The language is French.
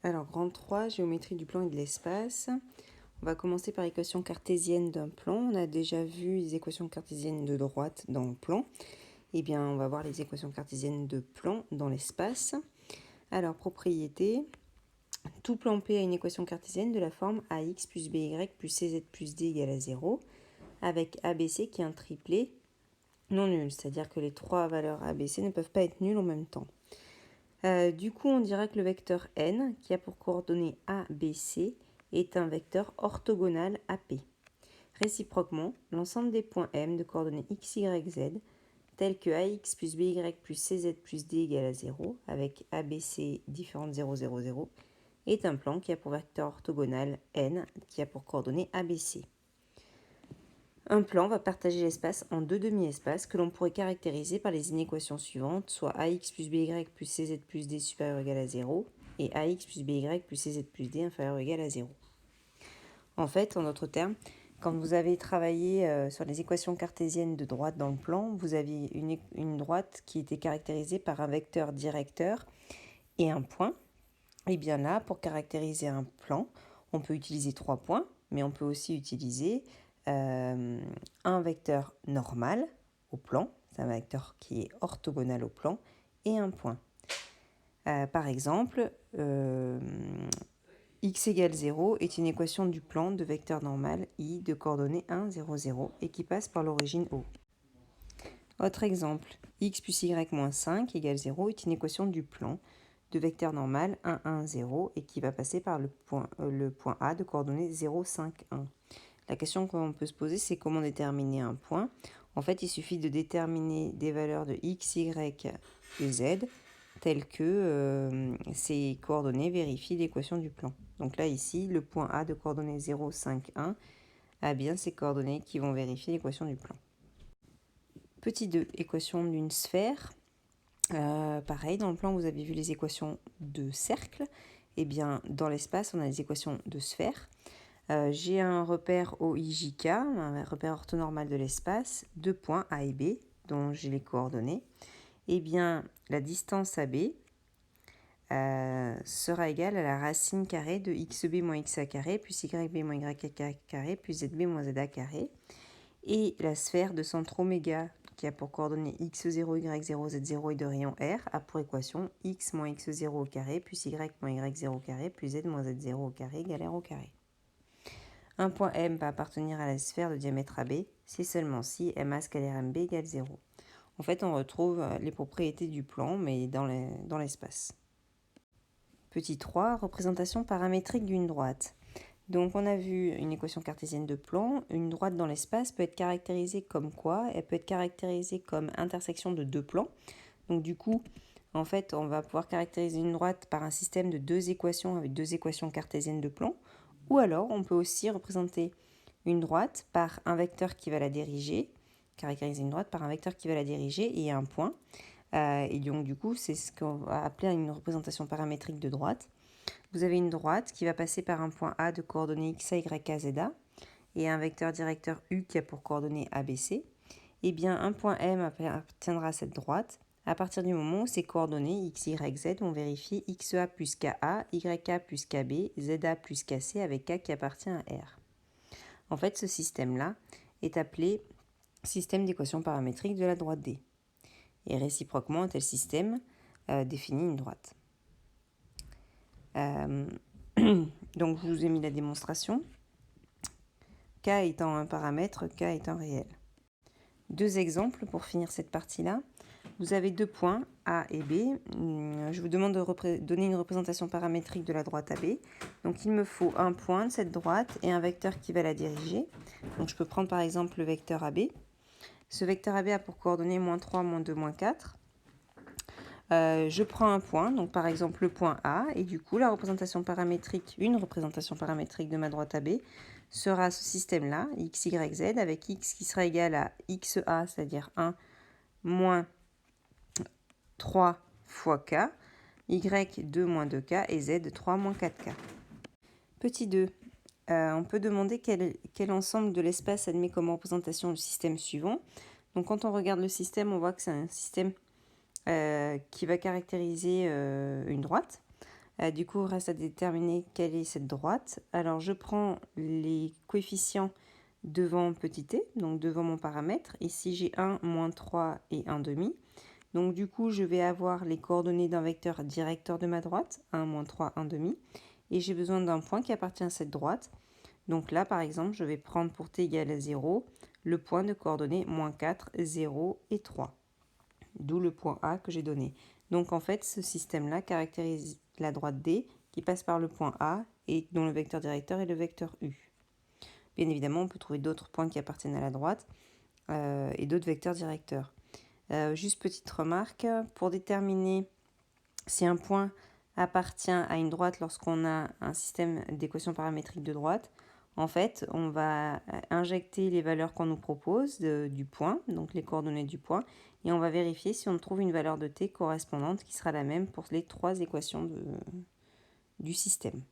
Alors, grande 3, géométrie du plan et de l'espace. On va commencer par l'équation cartésienne d'un plan. On a déjà vu les équations cartésiennes de droite dans le plan. Eh bien, on va voir les équations cartésiennes de plan dans l'espace. Alors, propriété. Tout plan P a une équation cartésienne de la forme AX plus BY plus CZ plus D égale à 0, avec ABC qui est un triplet non nul, c'est-à-dire que les trois valeurs ABC ne peuvent pas être nulles en même temps. Du coup, on dira que le vecteur n, qui a pour coordonnées ABC, est un vecteur orthogonal à P. Réciproquement, l'ensemble des points M de coordonnées x, y, z, tels que AX plus BY plus CZ plus D égale à 0, avec ABC différentes 0, 0, 0, est un plan qui a pour vecteur orthogonal n, qui a pour coordonnées ABC. Un plan va partager l'espace en deux demi-espaces que l'on pourrait caractériser par les inéquations suivantes, soit AX plus BY plus CZ plus D supérieur ou égal à 0 et AX plus BY plus CZ plus D inférieur ou égal à 0. En fait, en d'autres termes, quand vous avez travaillé sur les équations cartésiennes de droite dans le plan, vous aviez une droite qui était caractérisée par un vecteur directeur et un point. Et bien là, pour caractériser un plan, on peut utiliser 3 points, mais on peut aussi utiliser un vecteur normal au plan, c'est un vecteur qui est orthogonal au plan, et un point. Par exemple, x égale 0 est une équation du plan de vecteur normal i de coordonnées 1, 0, 0 et qui passe par l'origine O. Autre exemple, x plus y moins 5 égale 0 est une équation du plan de vecteur normal 1, 1, 0 et qui va passer par le point A de coordonnées 0, 5, 1. La question qu'on peut se poser, c'est comment déterminer un point. En fait, il suffit de déterminer des valeurs de x, y et z telles que ces coordonnées vérifient l'équation du plan. Donc là, ici, le point A de coordonnées 0, 5, 1 a bien ces coordonnées qui vont vérifier l'équation du plan. Petit 2, équation d'une sphère. Pareil, dans le plan, vous avez vu les équations de cercle. Eh bien, dans l'espace, on a les équations de sphère. J'ai un repère OIJK, un repère orthonormal de l'espace, deux points A et B, dont j'ai les coordonnées. Eh bien, la distance AB sera égale à la racine carrée de xb moins xa carré, plus yb moins yk carré, plus zb moins za carré. Et la sphère de centre oméga, qui a pour coordonnées x0, y0, z0 et de rayon R, a pour équation x moins x0 au carré, plus y moins y0 au carré, plus z moins z0 au carré égale R au carré. Un point M va appartenir à la sphère de diamètre AB, si seulement si MA scalaire MB égale 0. En fait, on retrouve les propriétés du plan, mais dans l'espace. Petit 3, représentation paramétrique d'une droite. Donc on a vu une équation cartésienne de plan. Une droite dans l'espace peut être caractérisée comme quoi? Elle peut être caractérisée comme intersection de deux plans. Donc du coup, en fait, on va pouvoir caractériser une droite par un système de deux équations avec deux équations cartésiennes de plan. Ou alors, on peut aussi représenter une droite par un vecteur qui va la diriger, caractériser une droite par un vecteur qui va la diriger et un point. Et donc, du coup, c'est ce qu'on va appeler une représentation paramétrique de droite. Vous avez une droite qui va passer par un point A de coordonnées x, y, k, z, a et un vecteur directeur U qui a pour coordonnées ABC. Eh bien, un point M appartiendra à cette droite à partir du moment où ces coordonnées x, y, z vont vérifier xa plus ka, yk plus kb, za plus kc avec k qui appartient à R. En fait, ce système-là est appelé système d'équation paramétrique de la droite D. Et réciproquement, un tel système définit une droite. Donc, je vous ai mis la démonstration. K étant un paramètre, K étant réel. Deux exemples pour finir cette partie-là. Vous avez deux points, A et B. Je vous demande de donner une représentation paramétrique de la droite AB. Donc, il me faut un point de cette droite et un vecteur qui va la diriger. Donc, je peux prendre par exemple le vecteur AB. Ce vecteur AB a pour coordonnées moins 3, moins 2, moins 4. Je prends un point, donc par exemple le point A, et du coup, une représentation paramétrique de ma droite AB sera ce système-là, x, y, z, avec x qui sera égal à xa, c'est-à-dire 1, moins 3 fois k, y 2 moins 2k et z 3 moins 4k. Petit 2, on peut demander quel ensemble de l'espace admet comme représentation le système suivant. Donc quand on regarde le système, on voit que c'est un système qui va caractériser une droite. Du coup, il reste à déterminer quelle est cette droite. Alors, je prends les coefficients devant petit t, donc devant mon paramètre. Ici, j'ai 1, moins 3 et 1 demi. Donc, du coup, je vais avoir les coordonnées d'un vecteur directeur de ma droite, 1, moins 3, 1 demi. Et j'ai besoin d'un point qui appartient à cette droite. Donc là, par exemple, je vais prendre pour t égale à 0 le point de coordonnées moins 4, 0 et 3. D'où le point A que j'ai donné. Donc en fait, ce système-là caractérise la droite D qui passe par le point A et dont le vecteur directeur est le vecteur U. Bien évidemment, on peut trouver d'autres points qui appartiennent à la droite et d'autres vecteurs directeurs. Juste petite remarque, pour déterminer si un point appartient à une droite lorsqu'on a un système d'équations paramétriques de droite, en fait, on va injecter les valeurs qu'on nous propose du point, donc les coordonnées du point, et on va vérifier si on trouve une valeur de t correspondante qui sera la même pour les trois équations du système.